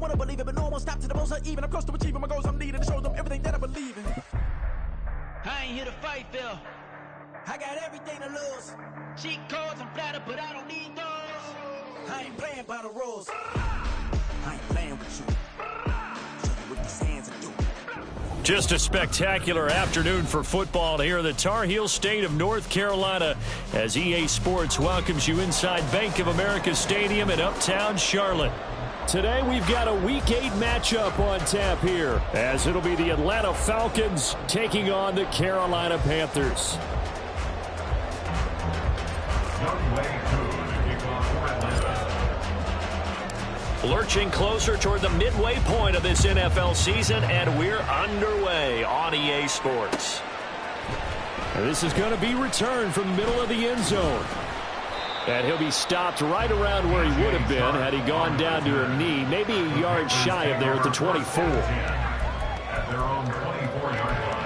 want to believe it, but no one stop to the most even. I'm close to achieving my goals. I'm needing to show them everything that I believe in. I ain't here to fight, Phil. I got everything to lose. Cheat codes, I'm flattered, but I don't need those. I ain't playing by the rules. I ain't playing with you. Show you what these hands are doing. Just a spectacular afternoon for football here in the Tar Heel state of North Carolina as EA Sports welcomes you inside Bank of America Stadium in uptown Charlotte. Today we've got a Week 8 matchup on tap here as it'll be the Atlanta Falcons taking on the Carolina Panthers. Lurching closer toward the midway point of this NFL season, and we're underway on EA Sports. And this is going to be returned from the middle of the end zone. And he'll be stopped right around where he would have been had he gone down to a knee, maybe a yard shy of there at the 24. At their own 24-yard line.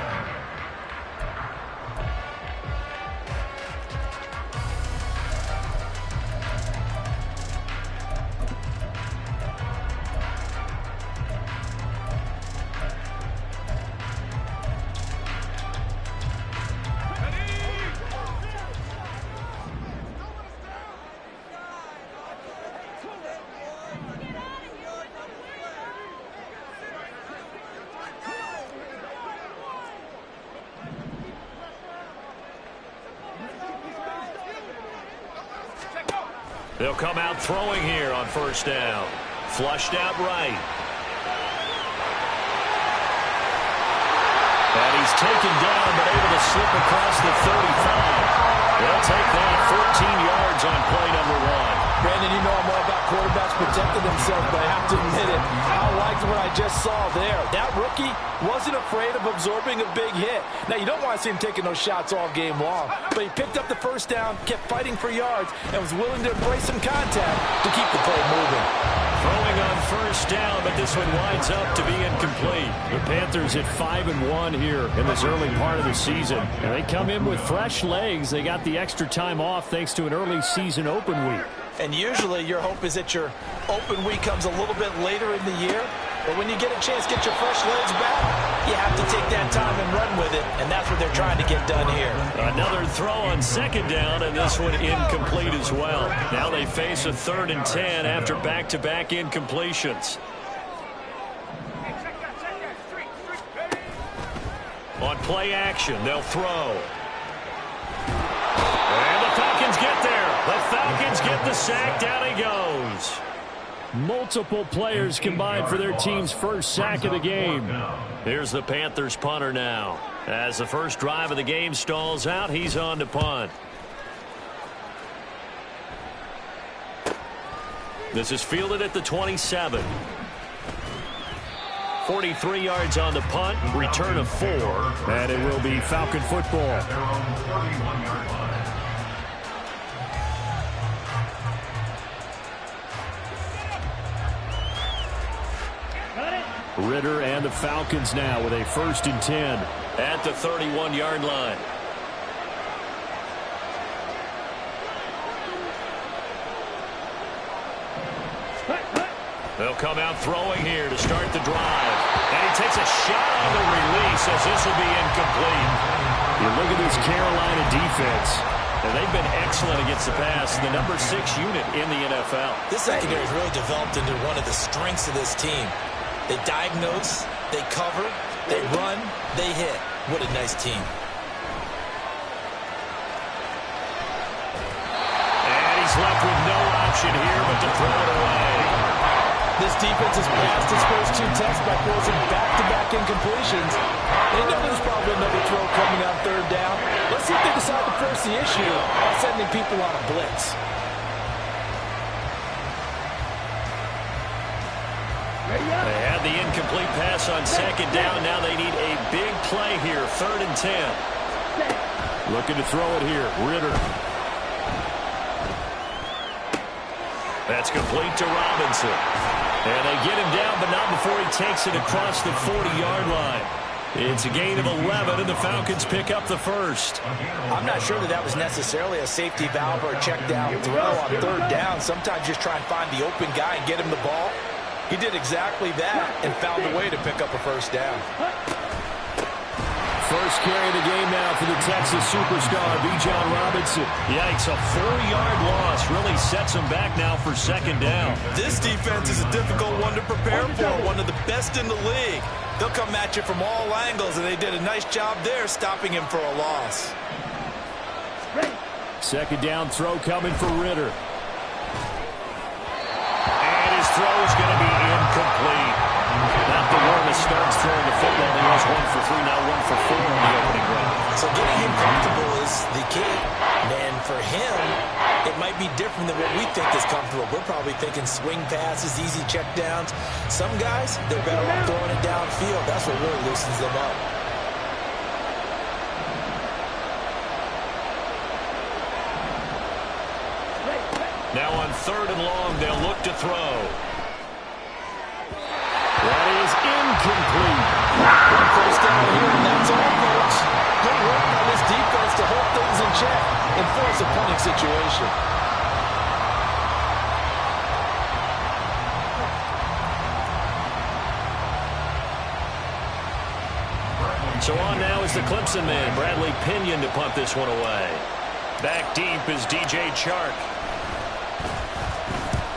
They'll come out throwing here on first down. Flushed out right. And he's taken down but able to slip across the 35. They'll take that 14 yards on play number 1. Brandon, you know I'm all about quarterbacks protecting themselves, but I have to admit it. I liked what I just saw there. That rookie wasn't afraid of absorbing a big hit. Now, you don't want to see him taking those shots all game long, but he picked up the first down, kept fighting for yards, and was willing to embrace some contact to keep the play moving. Throwing on first down, but this one winds up to be incomplete. The Panthers at 5-1 here in this early part of the season. And they come in with fresh legs. They got the extra time off thanks to an early season open week. And usually your hope is that your open week comes a little bit later in the year. But when you get a chance to get your fresh legs back, you have to take that time and run with it. And that's what they're trying to get done here. Another throw on second down, and this one incomplete as well. Now they face a 3rd and 10 after back-to-back incompletions. On play action, they'll throw. And the Falcons get there. The Falcons get the sack. Down he goes. Multiple players combined for their team's first sack of the game. Here's the Panthers punter now. As the first drive of the game stalls out, he's on to punt. This is fielded at the 27. 43 yards on the punt, return of 4, and it will be Falcon football. At their own 31-yard line. Ridder and the Falcons now with a 1st and 10 at the 31-yard line. They'll come out throwing here to start the drive. And he takes a shot on the release as this will be incomplete. You look at this Carolina defense, and they've been excellent against the pass, the number 6 unit in the NFL. This secondary has really developed into one of the strengths of this team. They diagnose, they cover, they run, they hit. What a nice team. And he's left with no option here but to throw it away. This defense has passed its first 2 tests by forcing back-to-back incompletions. They know there's probably another throw coming on 3rd down. Let's see if they decide to force the issue by sending people on a blitz. They had the incomplete pass on 2nd down. Now they need a big play here, 3rd and 10. Looking to throw it here, Ridder. That's complete to Robinson. And they get him down, but not before he takes it across the 40-yard line. It's a gain of 11, and the Falcons pick up the first. I'm not sure that was necessarily a safety valve or a check down throw on 3rd down. Sometimes just try and find the open guy and get him the ball. He did exactly that and found a way to pick up a first down. First carry of the game now for the Texas superstar, Bijan Robinson. Yikes, a 4-yard loss really sets him back now for second down. This defense is a difficult one to prepare for, one of the best in the league. They'll come at you from all angles, and they did a nice job there stopping him for a loss. Second down throw coming for Ritter. And his throw is going to be incomplete. Not the warmest starts throwing the football. He was 1 for 3, now 1 for 4 in the opening round. So getting him comfortable is the key. And for him, it might be different than what we think is comfortable. We're probably thinking swing passes, easy check downs. Some guys, they're better off throwing it downfield. That's what really loosens them up. Now on 3rd and long, they'll look to throw. That is incomplete. First down here, and that's all, folks. Good work by this defense to hold things in check and force a punting situation. So on now is the Clemson man, Bradley Pinion, to punt this one away. Back deep is DJ Chark.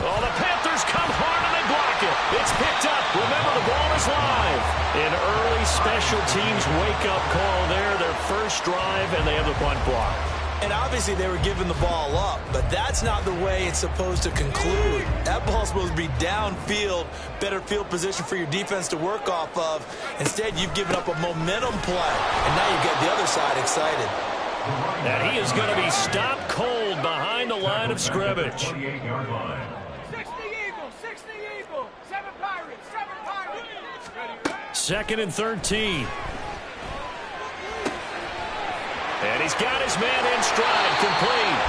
Oh, the Panthers come hard and they block it. It's picked up. Remember, the ball is live. An early special teams wake-up call there. Their first drive, and they have the punt block. And obviously they were giving the ball up, but that's not the way it's supposed to conclude. That ball's supposed to be downfield, better field position for your defense to work off of. Instead, you've given up a momentum play, and now you get the other side excited. And he is going to be stopped cold behind the line of scrimmage. 28-yard line. 60 Eagles, 60 Eagles, 7 Pirates, 7 Pirates. 2nd and 13. And he's got his man in stride, complete.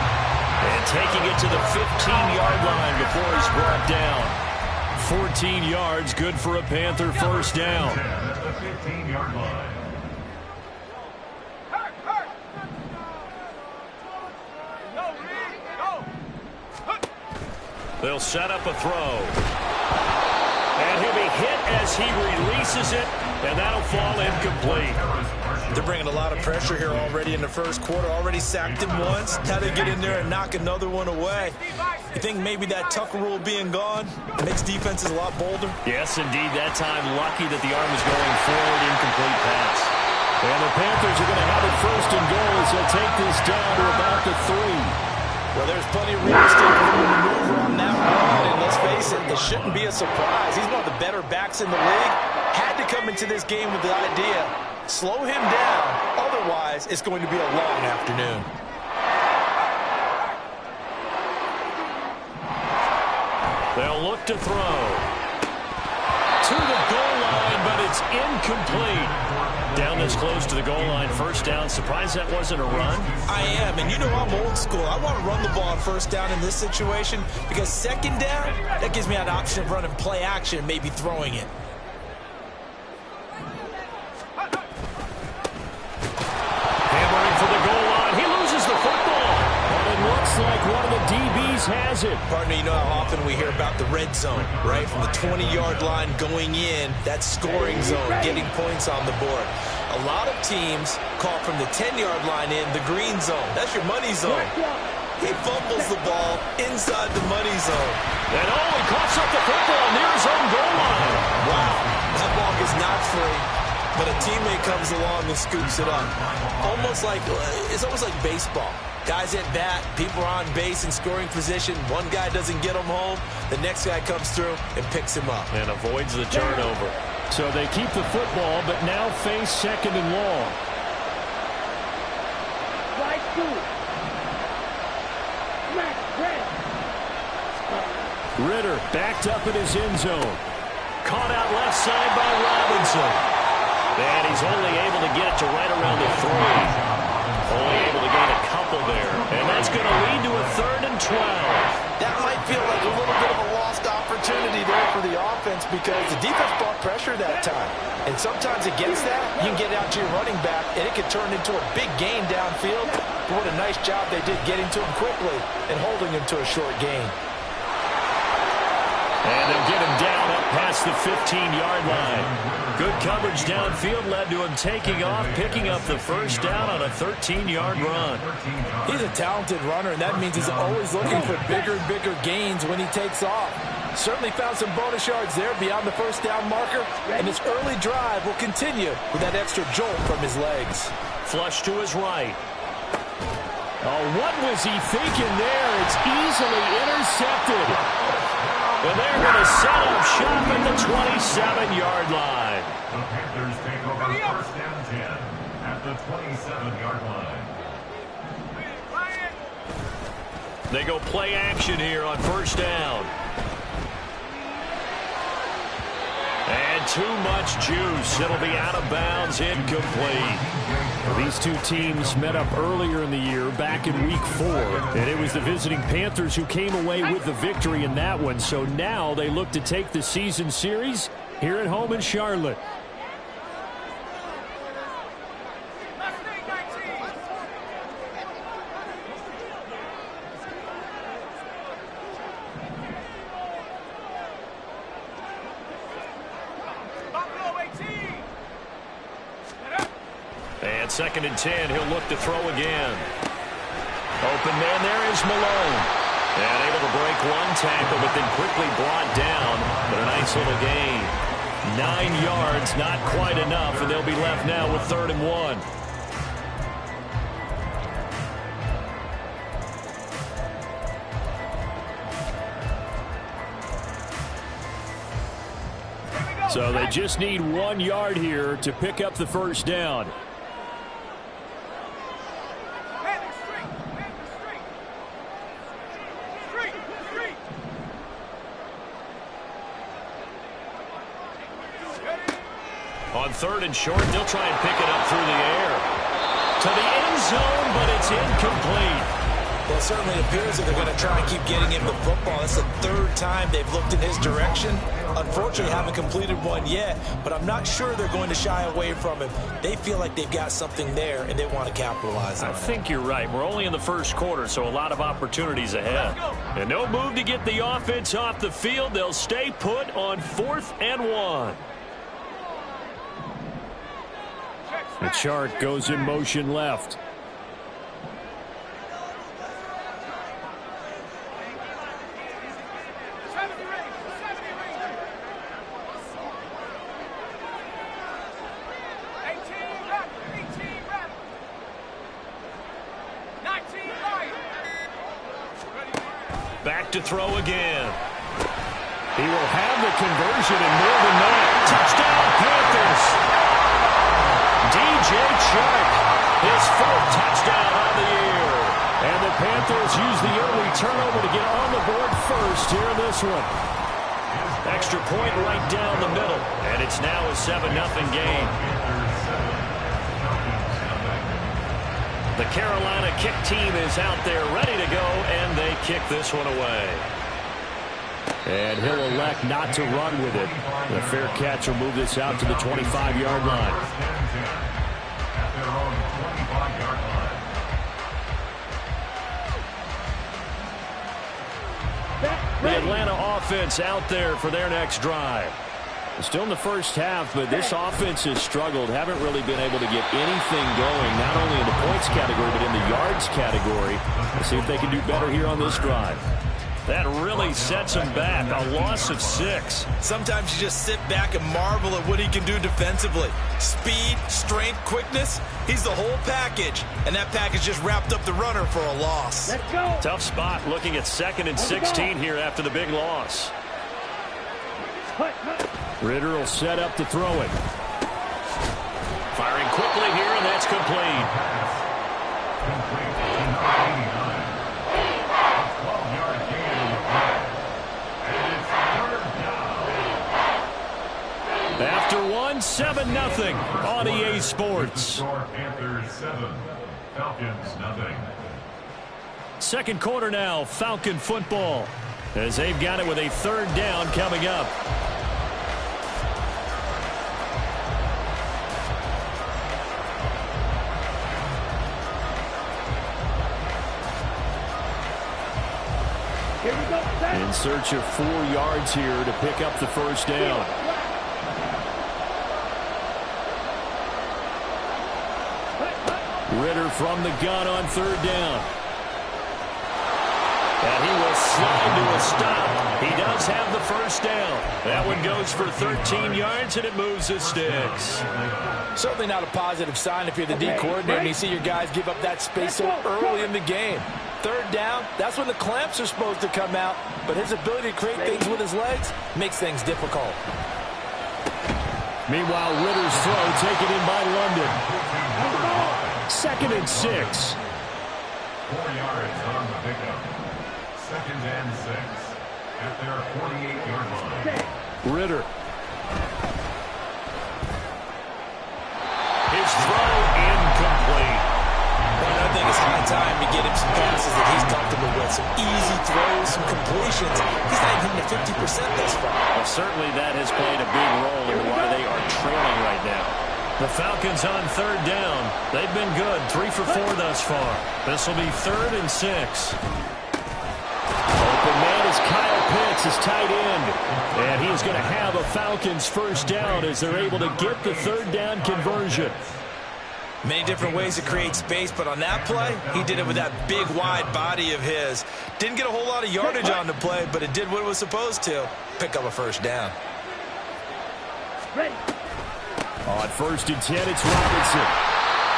And taking it to the 15-yard line before he's brought down. 14 yards, good for a Panther first down. At the 15-yard line. They'll set up a throw. And he'll be hit as he releases it, and that'll fall incomplete. They're bringing a lot of pressure here already in the first quarter. Already sacked him once. How they get in there and knock another one away. You think maybe that Tucker rule being gone makes defenses a lot bolder? Yes, indeed. That time, lucky that the arm was going forward, incomplete pass. And the Panthers are going to have it 1st and goal as they'll take this down to about the 3. Well, there's plenty of real estate for him to maneuver on that run, and let's face it, it shouldn't be a surprise. He's one of the better backs in the league. Had to come into this game with the idea, slow him down, otherwise it's going to be a long afternoon. They'll look to throw. To the goal line, but it's incomplete. Down this close to the goal line, first down. Surprised that wasn't a run? I am, and you know I'm old school. I want to run the ball on first down in this situation because second down, that gives me an option of running play action, maybe throwing it. Hammering for the goal line. He loses the football. And it looks like one of the DBs has it. Partner, you know how often we hear about the red zone, right? From the 20-yard line going in, that scoring zone, getting points on the board. A lot of teams call from the 10-yard line in the green zone. That's your money zone. He fumbles the ball inside the money zone. And he coughs up the football near his own goal line. Wow, that ball is not free, but a teammate comes along and scoops it up. It's almost like baseball. Guys at bat, people are on base in scoring position. One guy doesn't get him home. The next guy comes through and picks him up. And avoids the turnover. So they keep the football, but now face 2nd and long. Ritter backed up in his end zone. Caught out left side by Robinson. And he's only able to get it to right around the 3. Only able to gain a couple there. And that's going to lead to a 3rd and 12. That might feel like a little bit of a lost opportunity there for the offense because the defense brought pressure that time. And sometimes against that, you can get out to your running back, and it can turn into a big gain downfield. But what a nice job they did getting to him quickly and holding him to a short gain. And they'll get him down up past the 15-yard line. Good coverage downfield led to him taking off, picking up the first down on a 13-yard run. He's a talented runner, and that means he's always looking for bigger and bigger gains when he takes off. Certainly found some bonus yards there beyond the first down marker, and his early drive will continue with that extra jolt from his legs. Flush to his right. Oh, what was he thinking there? It's easily intercepted. And they're going to set up shop at the 27-yard line. The Panthers take over first and 10 at the 27-yard line. They go play action here on first down. And too much juice. It'll be out of bounds, incomplete. These two teams met up earlier in the year, back in Week 4. And it was the visiting Panthers who came away with the victory in that one. So now they look to take the season series here at home in Charlotte. And 2nd and 10, he'll look to throw again. Open man, there is Malone. And able to break one tackle, but then quickly brought down. But a nice little gain. 9 yards, not quite enough, and they'll be left now with 3rd and 1. So they just need 1 yard here to pick up the first down. On 3rd and short, they'll try and pick it up through the air. To the end zone, but it's incomplete. Well, it certainly appears that they're going to try and keep getting him the football. That's the 3rd time they've looked in his direction. Unfortunately, haven't completed one yet, but I'm not sure they're going to shy away from him. They feel like they've got something there, and they want to capitalize on it. I think you're right. We're only in the first quarter, so a lot of opportunities ahead. And no move to get the offense off the field. They'll stay put on 4th and 1. The chart goes in motion left. Back to throw again. He will have the conversion and more than that. Touchdown, Panthers. DJ Chark, his 4th touchdown on the year. And the Panthers use the early turnover to get on the board first here in this one. Extra point right down the middle. And it's now a 7-0 game. The Carolina kick team is out there ready to go, and they kick this one away. And he'll elect not to run with it. The fair catch will move this out to the 25-yard line. At their own 25-yard line. The Atlanta offense out there for their next drive. Still in the first half, but this offense has struggled. Haven't really been able to get anything going, not only in the points category, but in the yards category. Let's see if they can do better here on this drive. That really sets him back. A loss of 6. Sometimes you just sit back and marvel at what he can do defensively. Speed, strength, quickness. He's the whole package. And that package just wrapped up the runner for a loss. Let's go. Tough spot looking at 2nd and 16 here after the big loss. Ritter will set up to throw it. Firing quickly here, and that's complete. Complete to number 89. A 12-yard gain on the play. And it's 3rd down. After one, 7-0 on EA Sports. Score Panthers 7, Falcons 0. Second quarter now, Falcon football, as they've got it with a 3rd down coming up. Here we go. In search of 4 yards here to pick up the first down. Ridder from the gun on 3rd down. And he will slide to a stop. He does have the first down. That one goes for 13 yards, and it moves the sticks. Certainly not a positive sign if you're the D coordinator and you see your guys give up that space so early in the game. 3rd down, that's when the clamps are supposed to come out, but his ability to create things with his legs makes things difficult. Meanwhile, Ritter's throw taken in by London. 2nd and 6. 4 yards on the pickup. 2nd and 6 at their 48-yard line. Ridder. His throw incomplete. Well, I think it's high time to get him some passes that he's comfortable with. Some easy throws, some completions. He's not even hitting the 50% thus far. Well, certainly that has played a big role in why they are trailing right now. The Falcons on 3rd down. They've been good. 3 for 4 thus far. This will be 3rd and 6. Open man is Kyle Pitts, his tight end. And he's going to have a Falcons first down as they're able to get the 3rd down conversion. Many different ways to create space, but on that play, he did it with that big, wide body of his. Didn't get a whole lot of yardage on the play, but it did what it was supposed to. Pick up a first down. On 1st and 10, it's Robinson.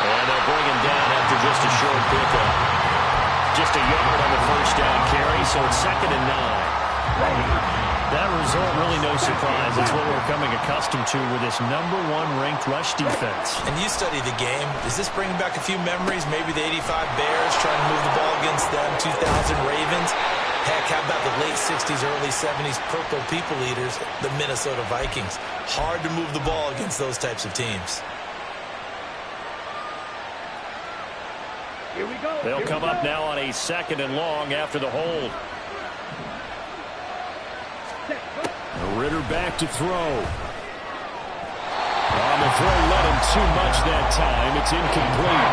And they'll bring him down after just a short pickup. Just a yard on the first down carry, so it's 2nd and 9. That result, really no surprise. It's what we're becoming accustomed to with this #1 ranked rush defense. And you study the game. Does this bring back a few memories? Maybe the 85 Bears trying to move the ball against them, 2000 Ravens. Heck, how about the late 60s, early 70s Purple People Eaters, the Minnesota Vikings? Hard to move the ball against those types of teams. Here we go. They'll come up now on a 2nd and long after the hold. Ridder back to throw. On the throw, let him too much that time. It's incomplete.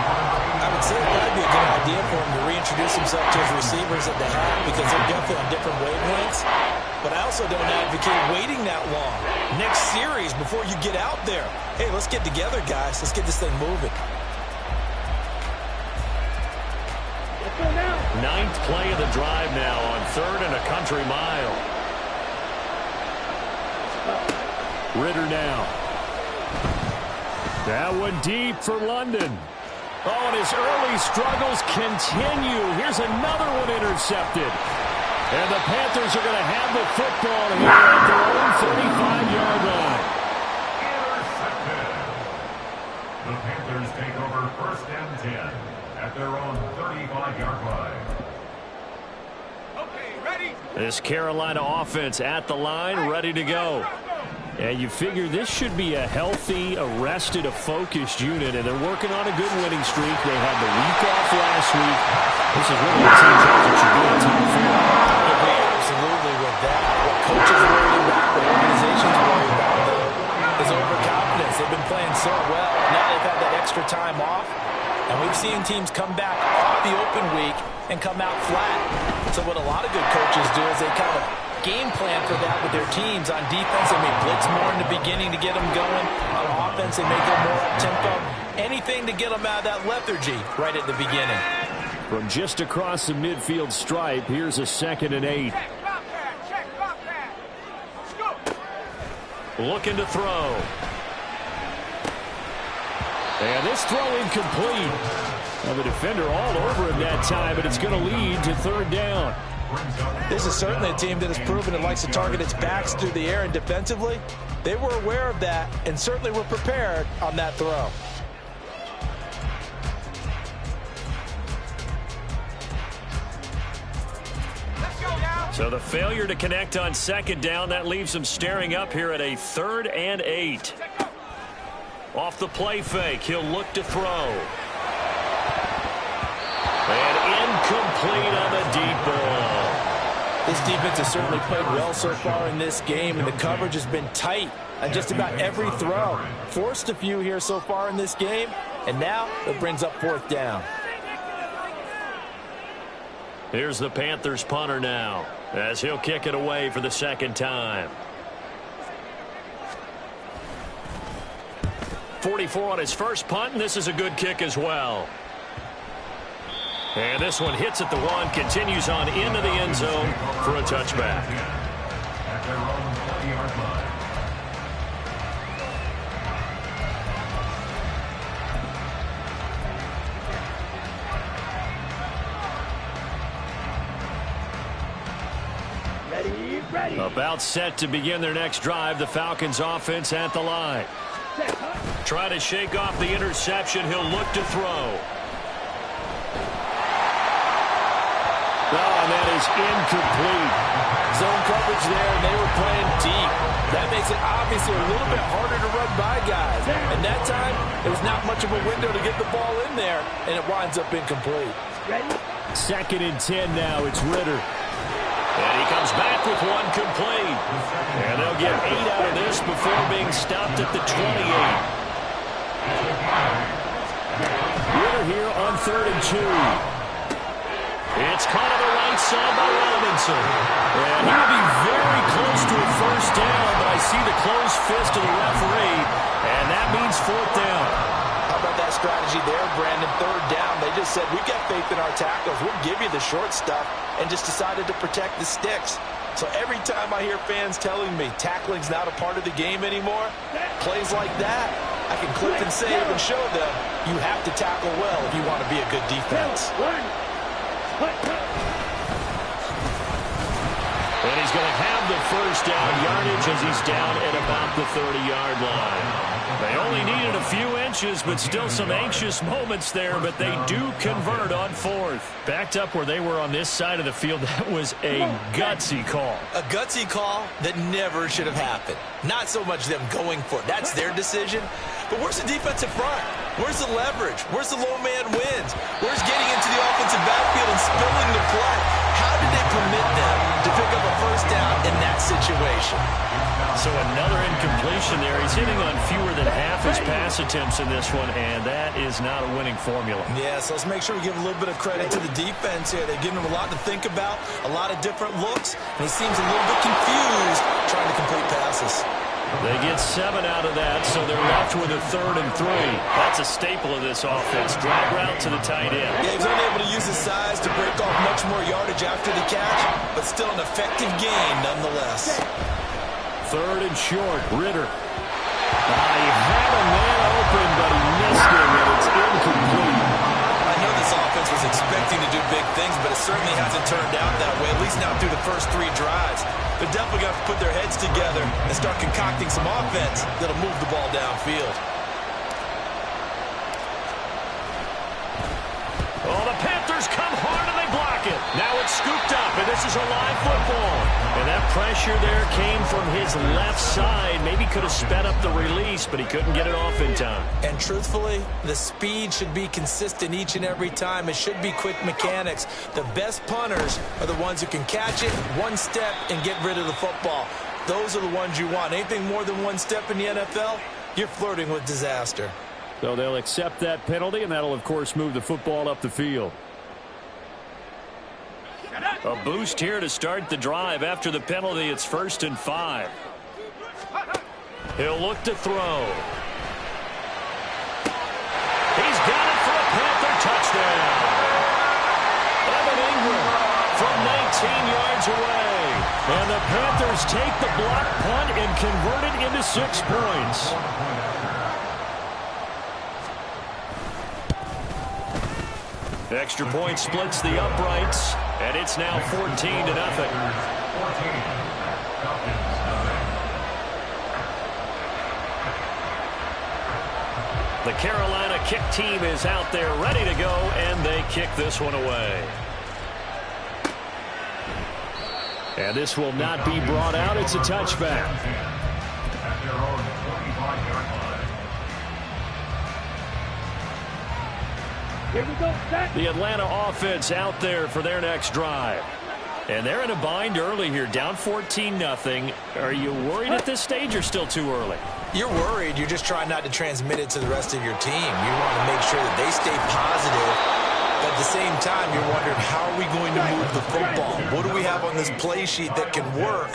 I would say that would be a good idea for him to reintroduce himself to his receivers at the half because they're definitely on different wavelengths. But I also don't advocate waiting that long. Next series, before you get out there, hey, let's get together, guys. Let's get this thing moving. 9th play of the drive now on 3rd and a country mile. Ridder now. That one deep for London. Oh, and his early struggles continue. Here's another one intercepted. And the Panthers are going to have the football here at their own 35-yard line. Intercepted. The Panthers take over 1st and 10 at their own 35-yard line. Okay, ready? This Carolina offense at the line, ready to go. And you figure this should be a healthy, arrested, a focused unit, and they're working on a good winning streak. They had the week off last week. This is really a team that should be a team for. I agree absolutely with that. What coaches worry about, what organizations worry about, though, is overconfidence. They've been playing so well. Now they've had that extra time off. And we've seen teams come back off the open week and come out flat. So what a lot of good coaches do is they kind of game plan for that with their teams. On defense, they may blitz more in the beginning to get them going. On offense, they may go more up-tempo. Anything to get them out of that lethargy right at the beginning. From just across the midfield stripe, here's a 2nd and 8. Check Bobcat. Check Bobcat. Let's go. Looking to throw. And this throw incomplete. Well, the defender all over him that time, but it's going to lead to 3rd down. This is certainly a team that has proven it likes to target its backs through the air, and defensively, they were aware of that and certainly were prepared on that throw. Let's go now. So the failure to connect on 2nd down, that leaves them staring up here at a 3rd and 8. Off the play fake, he'll look to throw. And incomplete on the deep ball. This defense has certainly played well so far in this game, and the coverage has been tight on just about every throw. Forced a few here so far in this game, and now it brings up 4th down. Here's the Panthers punter now. as he'll kick it away for the second time. 44 on his first punt, and this is a good kick as well. And this one hits at the one, continues on into the end zone for a touchback. At their own 40-yard line. About set to begin their next drive, the Falcons offense at the line. Try to shake off the interception. He'll look to throw. And that is incomplete. Zone coverage there, and they were playing deep. That makes it obviously a little bit harder to run by guys. And that time, there was not much of a window to get the ball in there, and it winds up incomplete. Second and 10 now. It's Ritter. And he comes back with one complete. And they'll get 8 out of this before being stopped at the 28. Ritter here on 3rd and 2. It's caught on the right side by Robinson. And he'll be very close to a first down, but I see the closed fist of the referee, and that means 4th down. How about that strategy there, Brandon? 3rd down. They just said, we've got faith in our tackles. We'll give you the short stuff, and just decided to protect the sticks. So every time I hear fans telling me tackling's not a part of the game anymore, plays like that, I can clip and save and show them you have to tackle well if you want to be a good defense. And he's going to have the first down yardage as he's down at about the 30-yard line. They only needed a few inches, but still some anxious moments there, but they do convert on 4th. Backed up where they were on this side of the field, that was a gutsy call. A gutsy call that never should have happened. Not so much them going for it. That's their decision. But where's the defensive front? Where's the leverage? Where's the low man wins? Where's getting into the offensive backfield and spilling the play? How did they permit them to pick up a first down in that situation? So another incompletion there. He's hitting on fewer than half his pass attempts in this one, and that is not a winning formula. Yeah, so let's make sure we give a little bit of credit to the defense here. They're giving him a lot to think about, a lot of different looks, and he seems a little bit confused trying to complete passes. They get 7 out of that, so they're left with a 3rd and 3. That's a staple of this offense. Drag route to the tight end. Yeah, he's only able to use his size to break off much more yardage after the catch, but still an effective gain nonetheless. 3rd and short, Ritter. He had a man open, but he missed him, and it's incomplete. I know this offense was expecting to do big things, but it certainly hasn't turned out that way, at least not through the first 3 drives. They're definitely going to have to put their heads together and start concocting some offense that'll move the ball downfield. Oh, the Panthers come hard and they block it. Now it's scooped up, and this is a live football. And that pressure there came from his left side. Maybe could have sped up the release, but he couldn't get it off in time. And truthfully, the speed should be consistent each and every time. It should be quick mechanics. The best punters are the ones who can catch it, one step, and get rid of the football. Those are the ones you want. Anything more than one step in the NFL, you're flirting with disaster. So they'll accept that penalty, and that'll, of course, move the football up the field. A boost here to start the drive. After the penalty, it's 1st and 5. He'll look to throw. He's got it for a Panther touchdown. Evan Ingram from 19 yards away. And the Panthers take the block punt and convert it into 6 points. Extra point splits the uprights, and it's now 14-0. The Carolina kick team is out there ready to go, and they kick this one away. And this will not be brought out. It's a touchback. At their own 45-yard line. Here we go. Set. The Atlanta offense out there for their next drive. And they're in a bind early here, down 14-0. Are you worried at this stage or still too early? You're worried. You're just trying not to transmit it to the rest of your team. You want to make sure that they stay positive But at the same time, you're wondering, how are we going to move the football? What do we have on this play sheet that can work?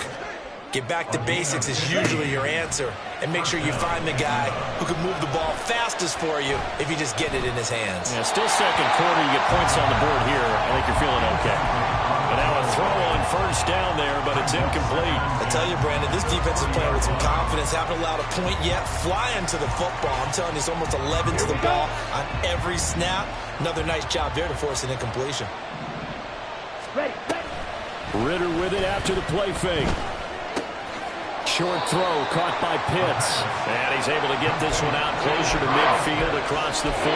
Get back to basics is usually your answer. And make sure you find the guy who can move the ball fastest for you if you just get it in his hands. Yeah, still second quarter. You get points on the board here. I think you're feeling okay. And now a throw on first down there, but it's incomplete. I tell you, Brandon, this defense is playing with some confidence. Haven't allowed a point yet. Flying to the football. I'm telling you, it's almost 11 to the ball on every snap. Another nice job there to force an incompletion. Ridder with it after the play fake. Short throw caught by Pitts. And he's able to get this one out closer to midfield across the 45.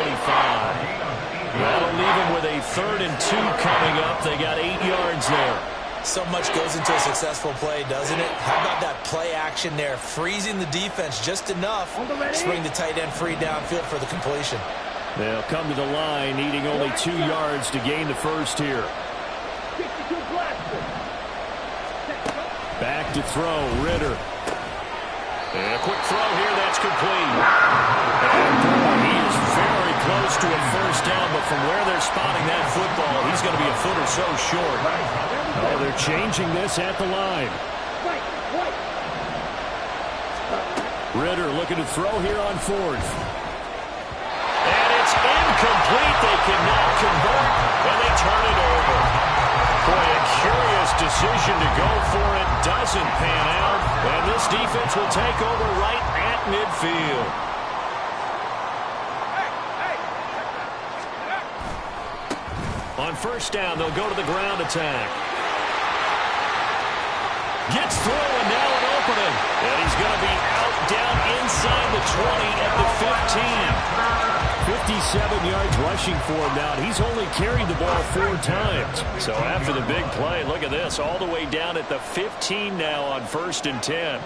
That'll leave him with a 3rd and 2 coming up. They got 8 yards there. So much goes into a successful play, doesn't it? How about that play action there? Freezing the defense just enough to bring the tight end free downfield for the completion. They'll come to the line, needing only 2 yards to gain the first here. Back to throw, Ridder. And a quick throw here, that's complete. And he is very close to a first down, but from where they're spotting that football, he's going to be a foot or so short. Oh, they're changing this at the line. Ridder looking to throw here on 4th. And it's incomplete. They cannot convert, and they turn it over. Boy, a curious decision to go for it. Doesn't pan out. And this defense will take over right at midfield. On first down, they'll go to the ground attack. Gets through, and now an opening. And he's going to be out down inside the 20 at the 15. 57 yards rushing for him now. He's only carried the ball 4 times. So after the big play, look at this, all the way down at the 15 now on 1st and 10.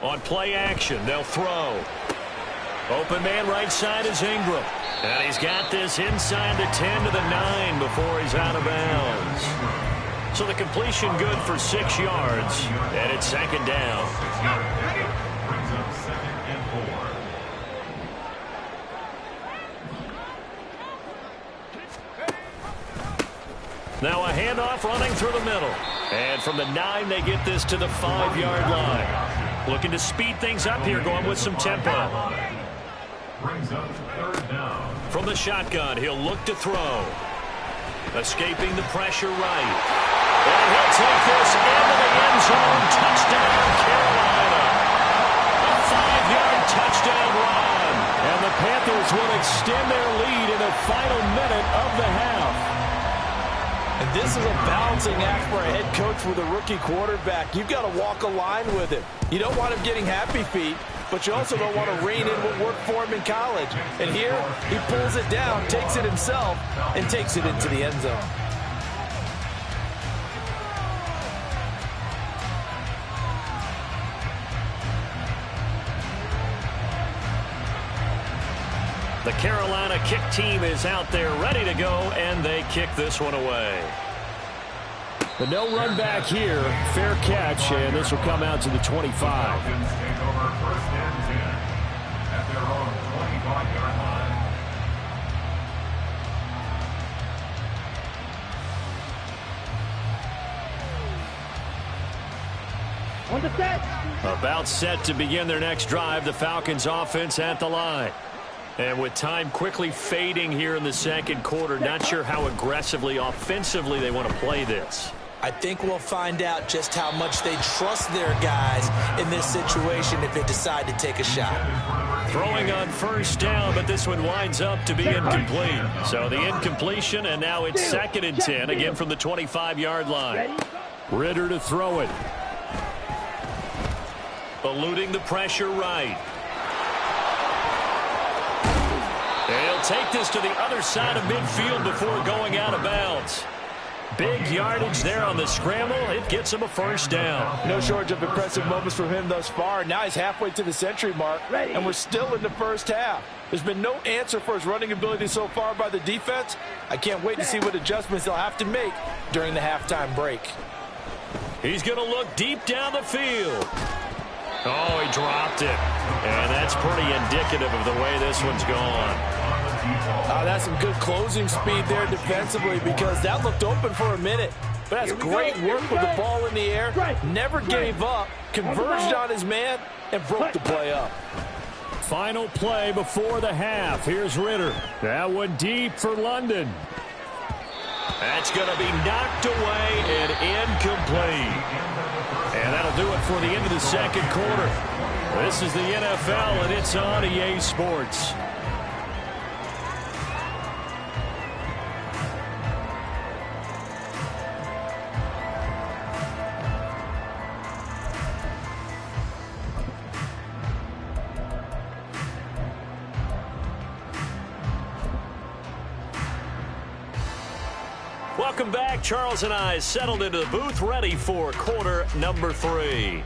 On play action, they'll throw. Open man right side is Ingram. And he's got this inside the 10 to the 9 before he's out of bounds. So the completion good for 6 yards, and it's 2nd down. Brings up 2nd and 4. Now a handoff running through the middle. And from the 9, they get this to the 5-yard line. Looking to speed things up here, going with some tempo. Brings up 3rd down. From the shotgun, he'll look to throw. Escaping the pressure right. And he'll take this into the end zone. Touchdown, Carolina. A 5-yard touchdown run. And the Panthers will extend their lead in the final minute of the half. And this is a balancing act for a head coach with a rookie quarterback. You've got to walk a line with him. You don't want him getting happy feet, but you also don't want to rein in what worked for him in college. And here, he pulls it down, takes it himself, and takes it into the end zone. The Carolina kick team is out there ready to go, and they kick this one away. But no run back here. Fair catch, and this will come out to the 25. Falcons take over 1st and 10 at their own 25-yard line. On the set. About set to begin their next drive. The Falcons offense at the line. And with time quickly fading here in the 2nd quarter, not sure how aggressively, offensively they want to play this. I think we'll find out just how much they trust their guys in this situation if they decide to take a shot. Throwing on first down, but this one winds up to be incomplete. So the incompletion, and now it's 2nd and 10, again from the 25-yard line. Ridder to throw it. Eluding the pressure right. And he'll take this to the other side of midfield before going out of bounds. Big yardage there on the scramble. It gets him a first down. No shortage of impressive moments from him thus far. Now he's halfway to the century mark, and we're still in the first half. There's been no answer for his running ability so far by the defense. I can't wait to see what adjustments they'll have to make during the halftime break. He's going to look deep down the field. Oh, he dropped it. And that's pretty indicative of the way this one's gone. That's some good closing speed there defensively because that looked open for a minute. But that's great work with the ball in the air. Never gave up, converged on his man, and broke the play up. Final play before the half. Here's Ritter. That one deep for London. That's going to be knocked away and incomplete. And that'll do it for the end of the second quarter. This is the NFL, and it's on EA Sports. Welcome back. Charles and I settled into the booth, ready for quarter number 3.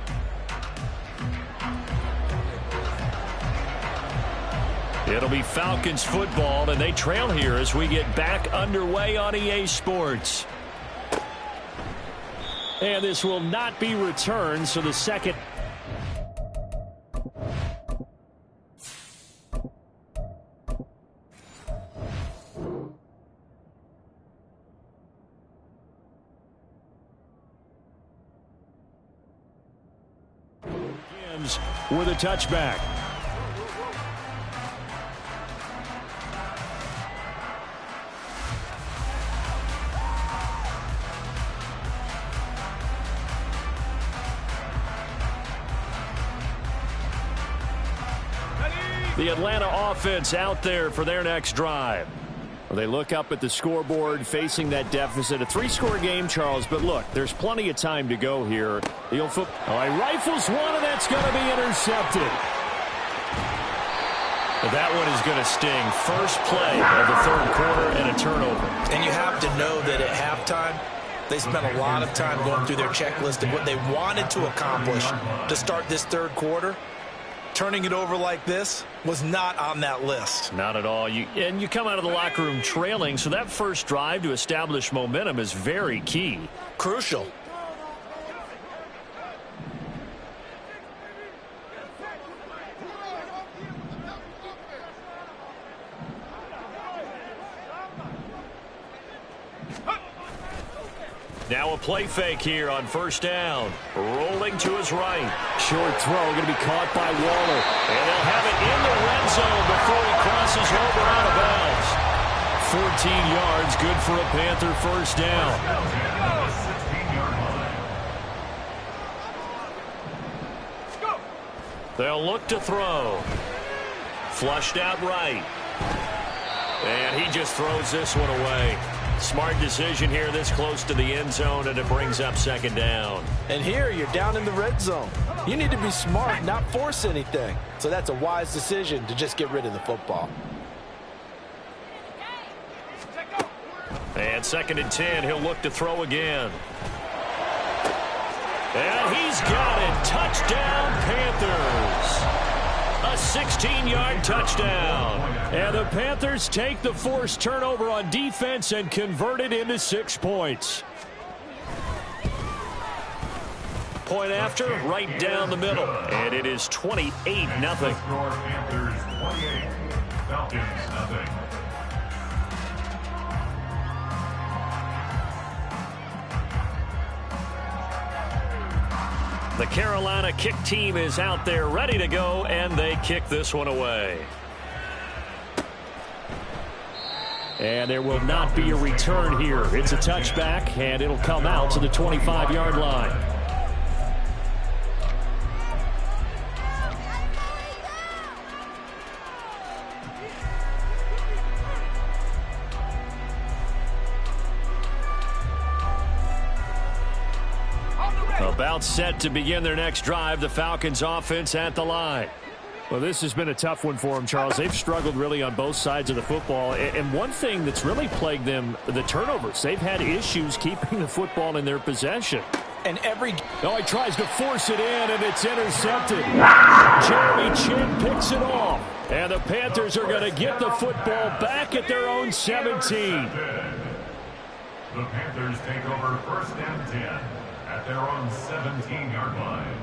It'll be Falcons football, and they trail here as we get back underway on EA Sports. And this will not be returned, so the second... with a touchback. The Atlanta offense out there for their next drive. Well, they look up at the scoreboard facing that deficit. A 3-score game, Charles, but look, there's plenty of time to go here. He rifles one, and that's going to be intercepted. That one is going to sting. First play of the third quarter and a turnover. And you have to know that at halftime, they spent a lot of time going through their checklist of what they wanted to accomplish to start this third quarter. Turning it over like this was not on that list. Not at all. You come out of the locker room trailing, so that first drive to establish momentum is very key. Crucial. Now a play fake here on first down. Rolling to his right. Short throw going to be caught by Waller. And they'll have it in the red zone before he crosses over out of bounds. 14 yards, good for a Panther first down. They'll look to throw. Flushed out right. And he just throws this one away. Smart decision here this close to the end zone, and it brings up second down. And here you're down in the red zone. You need to be smart, not force anything. So that's a wise decision to just get rid of the football. And 2nd and 10, he'll look to throw again. And he's got it. Touchdown, Panthers. A 16-yard touchdown. And the Panthers take the forced turnover on defense and convert it into 6 points. Point after, right down the middle. And it is 28-0. Panthers 28, Falcons nothing. The Carolina kick team is out there ready to go, and they kick this one away. And there will not be a return here. It's a touchback, and it'll come out to the 25-yard line. About set to begin their next drive, the Falcons offense at the line. Well, this has been a tough one for them, Charles. They've struggled really on both sides of the football. And one thing that's really plagued them, the turnovers. They've had issues keeping the football in their possession. And he tries to force it in, and it's intercepted. Jeremy Chinn picks it off. And the Panthers are going to get the football back at their own 17. The Panthers take over 1st and 10 at their own 17-yard line.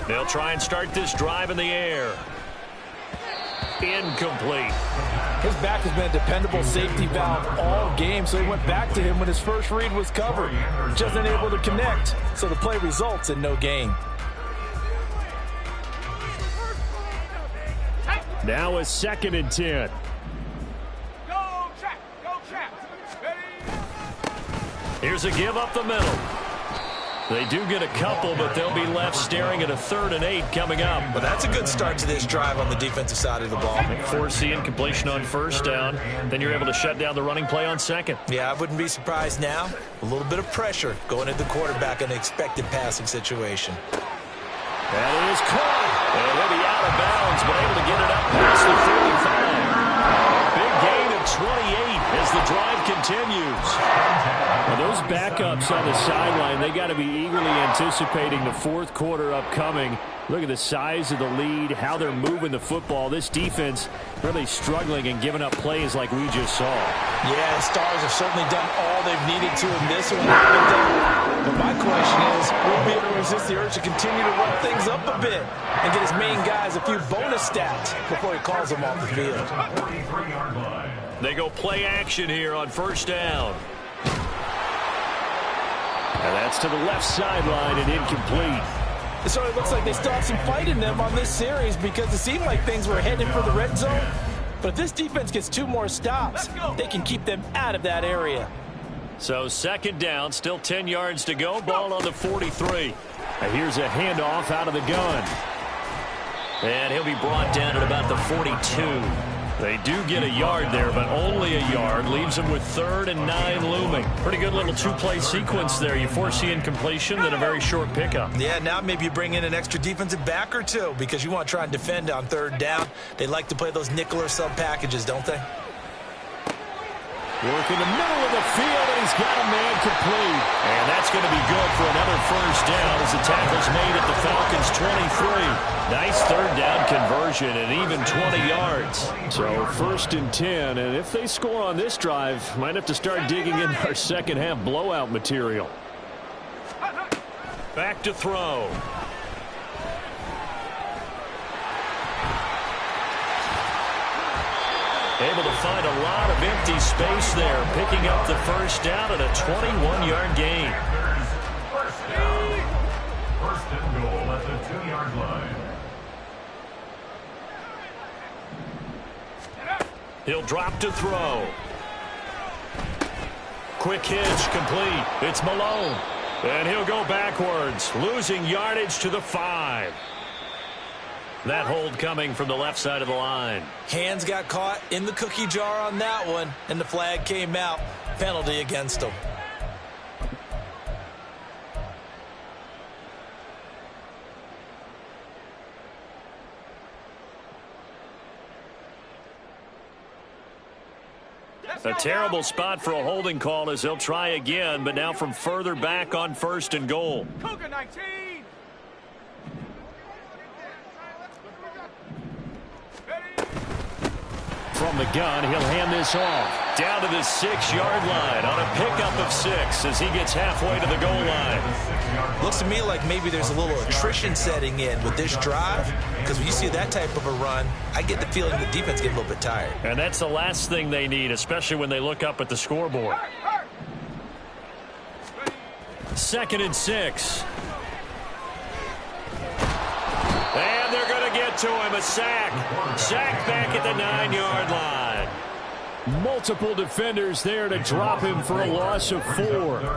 They'll try and start this drive in the air. Incomplete. His back has been a dependable safety valve all game, so he went back to him when his first read was covered. Just unable to connect, so the play results in no gain. Now a 2nd and 10. Go, Jack. Go, Jack. Ready? Here's a give up the middle. They do get a couple, but they'll be left staring at a 3rd and 8 coming up. Well, that's a good start to this drive on the defensive side of the ball. Force the incompletion on 1st down. Then you're able to shut down the running play on 2nd. Yeah, I wouldn't be surprised now. A little bit of pressure going at the quarterback in an expected passing situation. That is caught. And he'll be out of bounds, but able to get it up past the 45. A big gain of 28 as the drive continues. Well, those backups on the sideline, they got to be eagerly anticipating the 4th quarter upcoming. Look at the size of the lead, how they're moving the football. This defense really struggling and giving up plays like we just saw. Yeah, Stars have certainly done all they've needed to in this one. But my question is, will he be able to resist the urge to continue to run things up a bit and get his main guys a few bonus stats before he calls them off the field? 43-yard line. They go play action here on 1st down. And that's to the left sideline and incomplete. It sort of looks like they still have some fight in them on this series because it seemed like things were heading for the red zone. But if this defense gets 2 more stops, they can keep them out of that area. So 2nd down, still 10 yards to go. Ball on the 43. And here's a handoff out of the gun. And he'll be brought down at about the 42. They do get a yard there, but only a yard. Leaves them with 3rd and 9 looming. Pretty good little 2-play sequence there. You force the incompletion, then a very short pickup. Yeah, now maybe you bring in an extra defensive back or 2 because you want to try and defend on 3rd down. They like to play those nickel or sub packages, don't they? Work in the middle of the field, and he's got a man complete. And that's going to be good for another 1st down as the tackle's made at the Falcons' 23. Nice 3rd down conversion and even 20 yards. So 1st and 10, and if they score on this drive, might have to start digging in our 2nd half blowout material. Back to throw. Able to find a lot of empty space there, picking up the 1st down at a 21-yard gain. 1st down. 1st and goal at the 2-yard line. He'll drop to throw. Quick hitch complete. It's Malone. And he'll go backwards, losing yardage to the 5. That hold coming from the left side of the line. Hands got caught in the cookie jar on that one, and the flag came out. Penalty against him. A terrible spot for a holding call as they'll try again, but now from further back on 1st and goal. Cougar 19. From the gun, he'll hand this off. Down to the 6-yard line on a pickup of 6 as he gets halfway to the goal line. Looks to me like maybe there's a little attrition setting in with this drive, because when you see that type of a run, I get the feeling the defense get a little bit tired. And that's the last thing they need, especially when they look up at the scoreboard. 2nd and 6. And they're going to get to him. A sack. Sack back at the 9-yard line. Multiple defenders there to drop him for a loss of 4.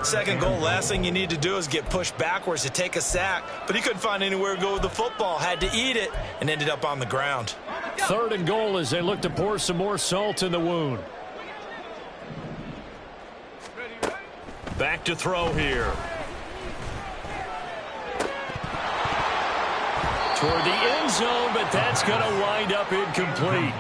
2nd goal, last thing you need to do is get pushed backwards to take a sack. But he couldn't find anywhere to go with the football. Had to eat it and ended up on the ground. 3rd and goal as they look to pour some more salt in the wound. Back to throw here. Toward the end zone, but that's going to wind up incomplete.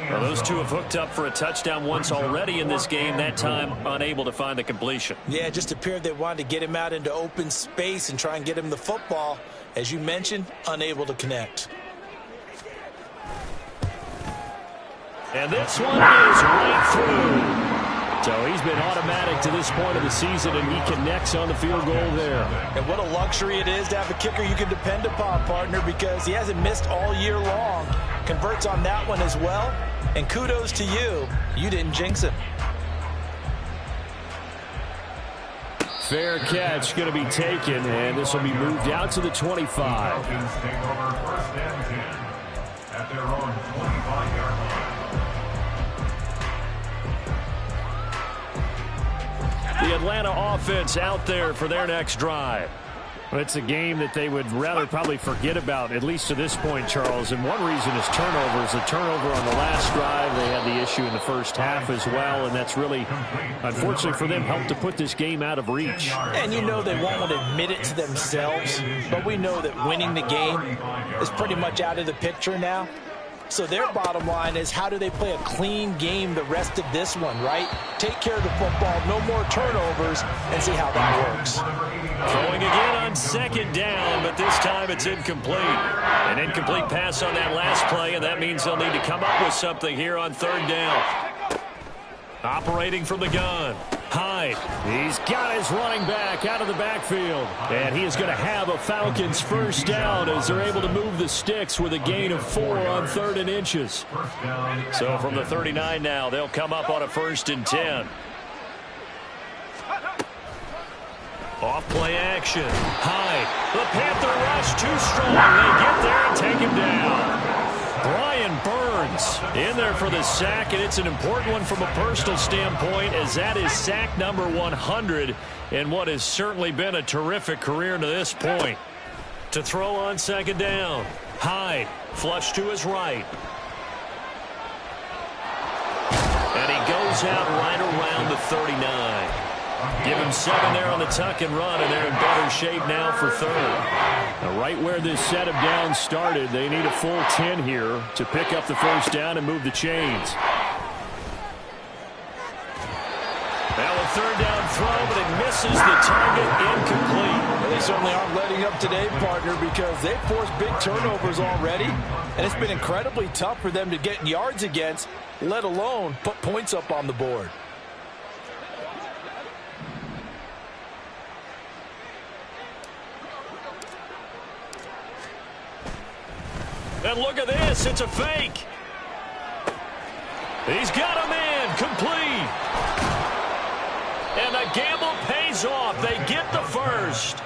Well, those two have hooked up for a touchdown once already in this game, that time unable to find the completion. Yeah, it just appeared they wanted to get him out into open space and try and get him the football. As you mentioned, unable to connect. And this one is right through. So he's been automatic to this point of the season, and he connects on the field goal there. And what a luxury it is to have a kicker you can depend upon, partner, because he hasn't missed all year long. Converts on that one as well. And kudos to you. You didn't jinx him. Fair catch going to be taken, and this will be moved out to the 25. Falcons take over 1st and 10 at their own 25-yard line. The Atlanta offense out there for their next drive. Well, it's a game that they would rather probably forget about, at least to this point, Charles. And one reason is turnovers. A turnover on the last drive. They had the issue in the first half as well, and that's really, unfortunately for them, helped to put this game out of reach. And you know they won't want to admit it to themselves, but we know that winning the game is pretty much out of the picture now. So their bottom line is, how do they play a clean game the rest of this one, right? Take care of the football, no more turnovers, and see how that works. Throwing again on 2nd down, but this time it's incomplete. An incomplete pass on that last play, and that means they'll need to come up with something here on 3rd down. Operating from the gun. Hyde. He's got his running back out of the backfield. And he is going to have a Falcons 1st down as they're able to move the sticks with a gain of 4 on 3rd and inches. So from the 39 now, they'll come up on a 1st and 10. Off play action. Hyde. The Panther rush too strong. They get there and take him down. Brian Burns in there for the sack, and it's an important one from a personal standpoint, as that is sack number 100 in what has certainly been a terrific career to this point. To throw on 2nd down. Hyde, flush to his right. And he goes out right around the 39. Give him 7 there on the tuck and run, and they're in better shape now for 3rd. Now, right where this set of downs started, they need a full 10 here to pick up the 1st down and move the chains. Now a 3rd down throw, but it misses the target, incomplete. Well, they certainly aren't letting up today, partner, because they've forced big turnovers already, and it's been incredibly tough for them to get yards against, let alone put points up on the board. And look at this, it's a fake. He's got a man, complete. And the gamble pays off. They get the 1st.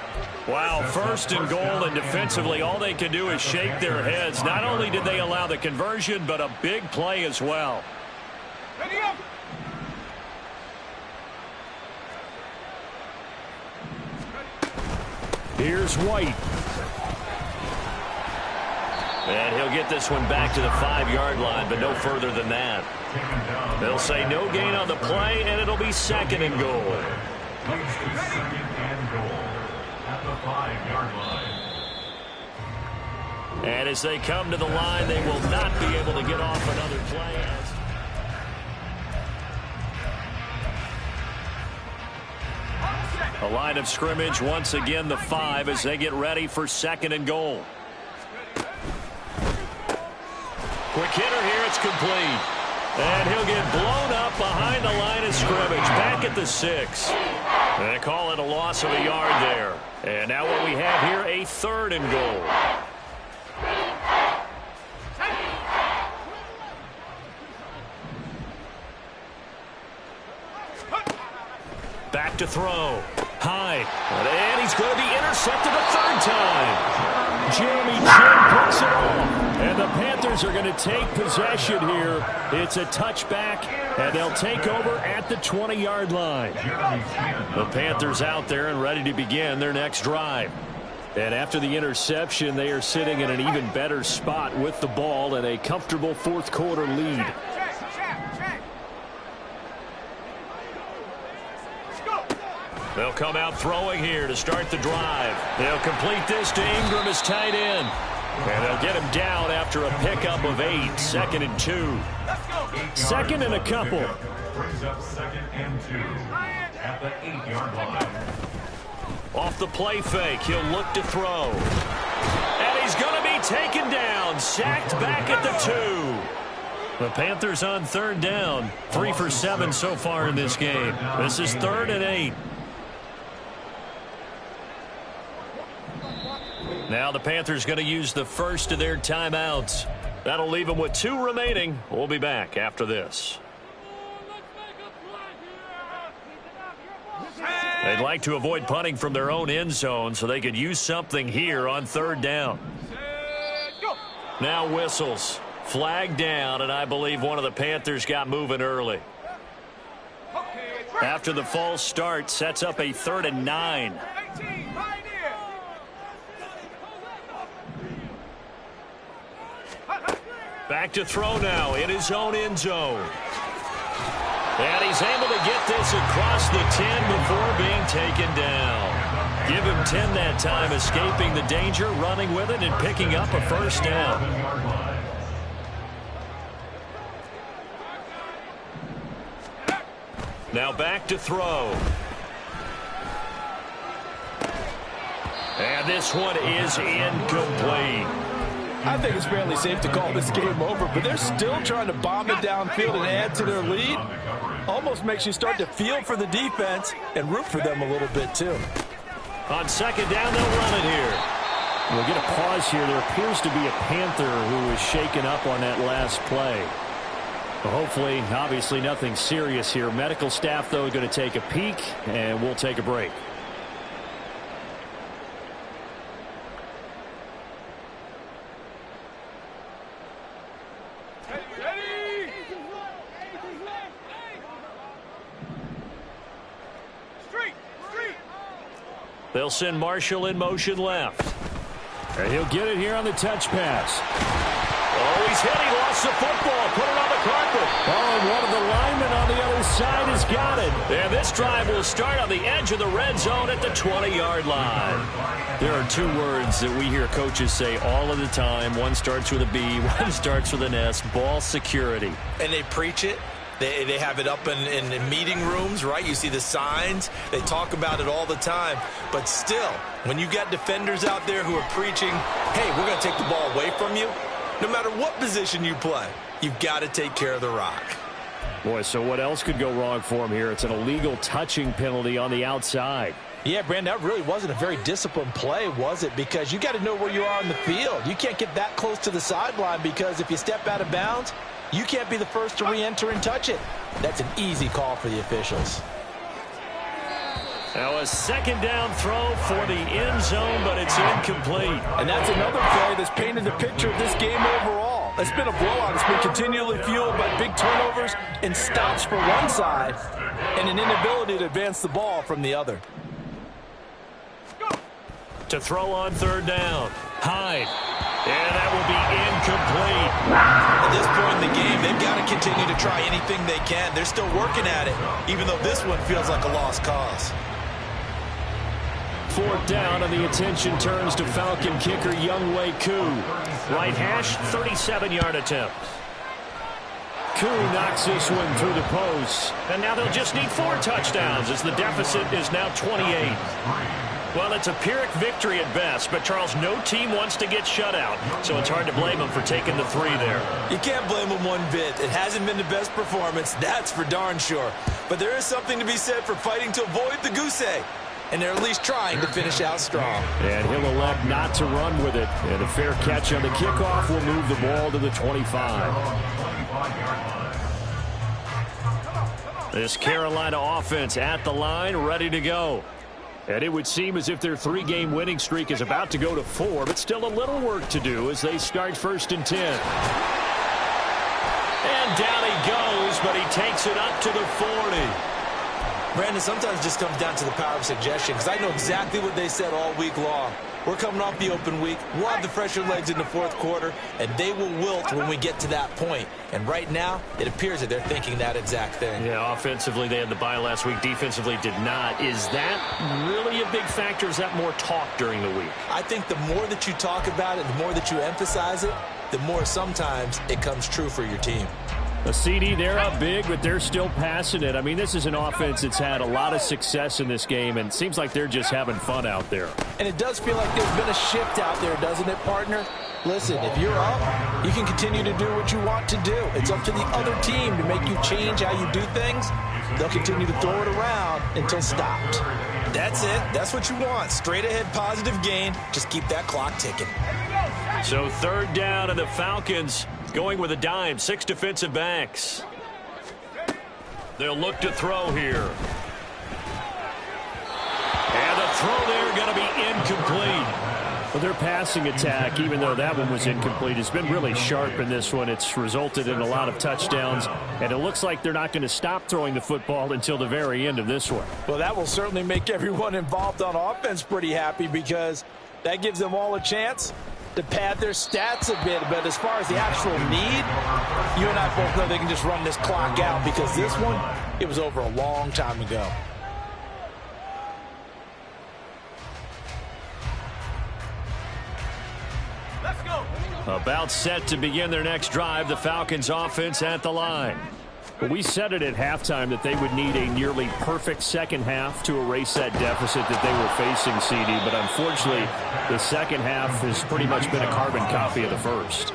Wow, 1st and goal, and defensively all they can do is shake their heads. Not only did they allow the conversion, but a big play as well. Ready up. Here's White. And he'll get this one back to the 5-yard line, but no further than that. They'll say no gain on the play, and it'll be 2nd and goal. Leads to 2nd and goal at the 5-yard line. And as they come to the line, they will not be able to get off another play. A line of scrimmage, once again the 5 as they get ready for 2nd and goal. Quick hitter here, it's complete. And he'll get blown up behind the line of scrimmage, back at the 6. They call it a loss of a yard there. And now what we have here, a 3rd and goal. Back to throw. Hyde. And he's going to be intercepted a 3rd time. Jeremy Chinn picks it off. And the Panthers are going to take possession here. It's a touchback, and they'll take over at the 20-yard line. The Panthers out there and ready to begin their next drive. And after the interception, they are sitting in an even better spot with the ball and a comfortable 4th quarter lead. They'll come out throwing here to start the drive. They'll complete this to Ingram as tight end. And they'll get him down after a pickup of 8. 2nd and 2. 2nd and a couple. Brings up 2nd and 2 at the 8-yard line. Off the play fake, he'll look to throw. And he's going to be taken down, sacked back at the 2. The Panthers on third down. 3 for 7 so far in this game. This is 3rd and 8. Now the Panthers going to use the first of their timeouts. That'll leave them with 2 remaining. We'll be back after this. They'd like to avoid punting from their own end zone so they could use something here on 3rd down. Now whistles. Flag down, and I believe one of the Panthers got moving early. After the false start, sets up a 3rd and 9. Back to throw now in his own end zone. And he's able to get this across the 10 before being taken down. Give him 10 that time, escaping the danger, running with it, and picking up a 1st down. Now back to throw. And this one is incomplete. I think it's fairly safe to call this game over, but they're still trying to bomb it downfield and add to their lead. Almost makes you start to feel for the defense and root for them a little bit, too. On 2nd down, they'll run it here. We'll get a pause here. There appears to be a Panther who was shaken up on that last play. Well, hopefully, obviously, nothing serious here. Medical staff, though, going to take a peek, and we'll take a break. They'll send Marshall in motion left. And he'll get it here on the touch pass. Oh, he's hit. He lost the football. Put it on the carpet. Oh, and one of the linemen on the other side has got it. And this drive will start on the edge of the red zone at the 20-yard line. There are 2 words that we hear coaches say all of the time. One starts with a B, one starts with an S. Ball security. And they preach it. They have it up in meeting rooms, right? You see the signs. They talk about it all the time. But still, when you got defenders out there who are preaching, hey, we're going to take the ball away from you, no matter what position you play, you've got to take care of the rock. Boy, so what else could go wrong for him here? It's an illegal touching penalty on the outside. Yeah, Brandon, that really wasn't a very disciplined play, was it? Because you got to know where you are on the field. You can't get that close to the sideline because if you step out of bounds, you can't be the first to re-enter and touch it. That's an easy call for the officials. Now a 2nd down throw for the end zone, but it's incomplete. And that's another play that's painted the picture of this game overall. It's been a blowout. It's been continually fueled by big turnovers and stops for one side and an inability to advance the ball from the other. To throw on 3rd down. Hyde. And that will be incomplete. At this point in the game, they've got to continue to try anything they can. They're still working at it, even though this one feels like a lost cause. 4th down, and the attention turns to Falcon kicker Younghoe Koo. Right hash, 37-yard attempt. Koo knocks this one through the post. And now they'll just need 4 touchdowns as the deficit is now 28. Well, it's a Pyrrhic victory at best, but, Charles, no team wants to get shut out, so it's hard to blame them for taking the 3 there. You can't blame them one bit. It hasn't been the best performance, that's for darn sure. But there is something to be said for fighting to avoid the goose egg, and they're at least trying to finish out strong. And he'll elect not to run with it, and a fair catch on the kickoff will move the ball to the 25. This Carolina offense at the line, ready to go. And it would seem as if their 3-game winning streak is about to go to 4, but still a little work to do as they start 1st and 10. And down he goes, but he takes it up to the 40. Brandon, sometimes it just comes down to the power of suggestion, because I know exactly what they said all week long. We're coming off the open week. We'll have the fresher legs in the 4th quarter, and they will wilt when we get to that point. And right now, it appears that they're thinking that exact thing. Yeah, offensively, they had the bye last week. Defensively, did not. Is that really a big factor? Is that more talk during the week? I think the more that you talk about it, the more that you emphasize it, the more sometimes it comes true for your team. A CD, they're up big, but they're still passing it. I mean, this is an offense that's had a lot of success in this game, and it seems like they're just having fun out there. And it does feel like there's been a shift out there, doesn't it, partner? Listen, if you're up, you can continue to do what you want to do. It's up to the other team to make you change how you do things. They'll continue to throw it around until stopped. That's it. That's what you want. Straight ahead positive gain. Just keep that clock ticking. So third down, and the Falcons going with a dime. 6 defensive backs. They'll look to throw here. And the throw there going to be incomplete. Well, their passing attack, even though that one was incomplete, has been really sharp in this one. It's resulted in a lot of touchdowns, and it looks like they're not going to stop throwing the football until the very end of this one. Well, that will certainly make everyone involved on offense pretty happy because that gives them all a chance to pad their stats a bit. But as far as the actual need, you and I both know they can just run this clock out because this one, it was over a long time ago. About set to begin their next drive, the Falcons offense at the line. Well, we said it at halftime that they would need a nearly perfect second half to erase that deficit that they were facing, CD. But unfortunately, the second half has pretty much been a carbon copy of the first.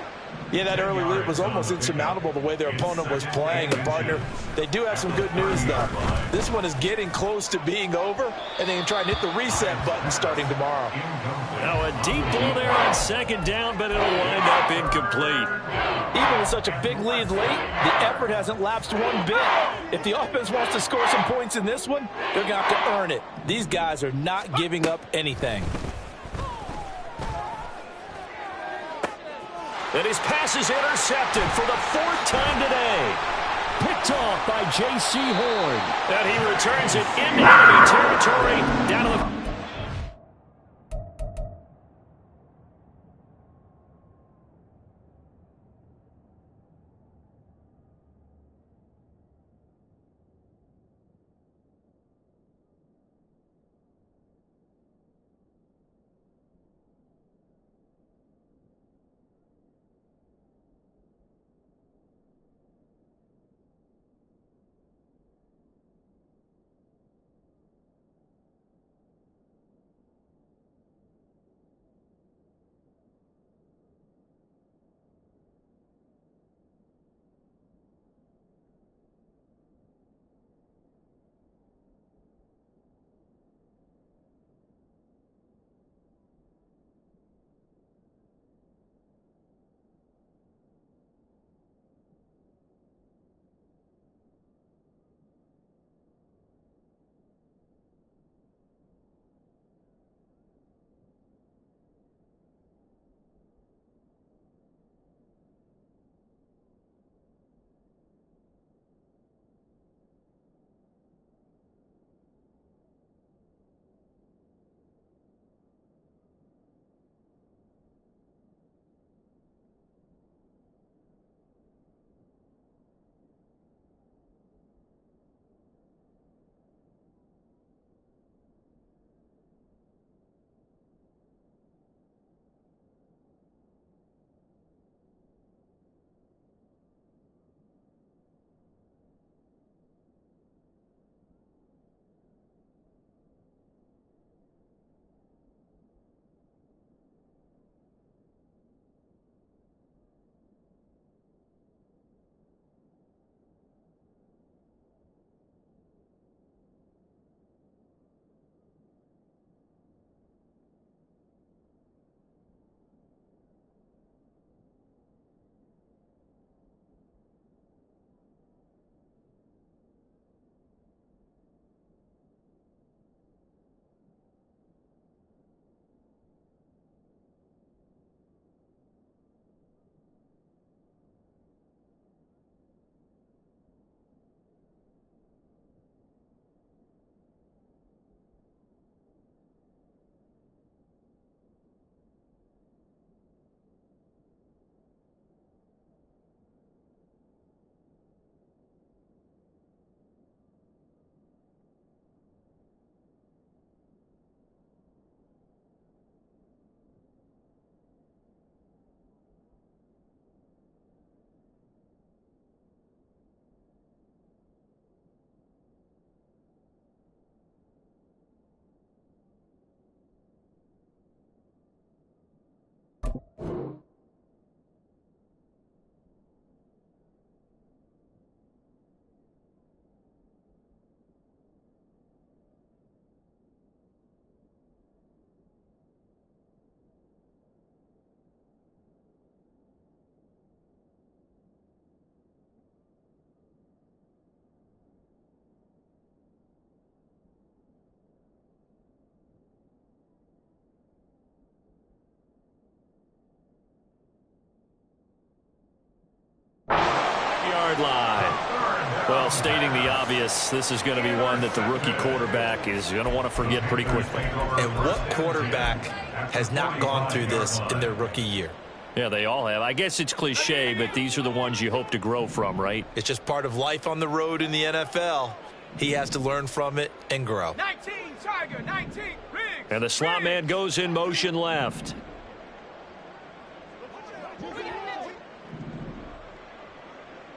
Yeah, that early lead was almost insurmountable the way their opponent was playing. And, partner, they do have some good news, though. This one is getting close to being over, and they can try and hit the reset button starting tomorrow. Now a deep ball there on second down, but it'll wind up incomplete. Even with such a big lead late, the effort hasn't lapsed one bit. If the offense wants to score some points in this one, they're going to have to earn it. These guys are not giving up anything. And his pass is intercepted for the 4th time today. Picked off by J.C. Horn. And he returns it into enemy territory down to the... 30-yard line. Well, stating the obvious, this is going to be one that the rookie quarterback is going to want to forget pretty quickly. And what quarterback has not gone through this in their rookie year? Yeah, they all have. I guess it's cliche, but these are the ones you hope to grow from, right? It's just part of life on the road in the NFL. He has to learn from it and grow. 19, Tiger, 19, Riggs. And the slot man goes in motion left.